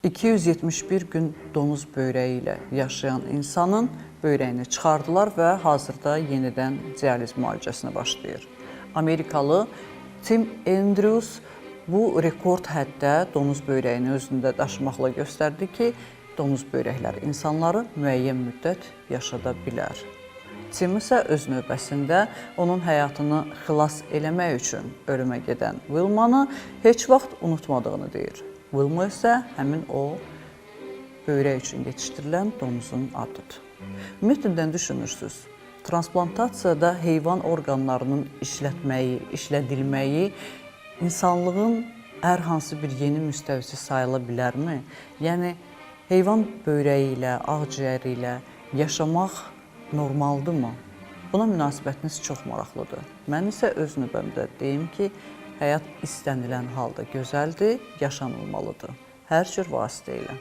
271 gün donuz böyrəyi ilə yaşayan insanın böyrəyini çıxardılar və hazırda yenidən dializ müalicəsinə başlayır. Amerikalı Tim Andrews bu rekord həddə donuz böyrəyini özündə daşımaqla göstərdi ki, donuz böyrəklər insanları müəyyən müddət yaşada bilər. Tim isə öz növbəsində onun həyatını xilas eləmək üçün ölümə gedən Wilmanı heç vaxt unutmadığını deyir. Wilma isə həmin o böyrək üçün yetişdirilən donuzun adıdır. Ümumiyyətlə, nə düşünürsünüz? Transplantasiya heyvan orqanlarının işlədilməyi insanlığın hər hansı bir yeni müstəvisi sayıla bilərmi? Yəni, heyvan böyrəyi ilə, ağciyəri ilə yaşamaq normaldırmı? Buna münasibətiniz çox maraqlıdır. Mən isə öz növbəmdə deyim ki, həyat istənilən halda gözəldir, yaşanılmalıdır. Hər cür vasitə ilə.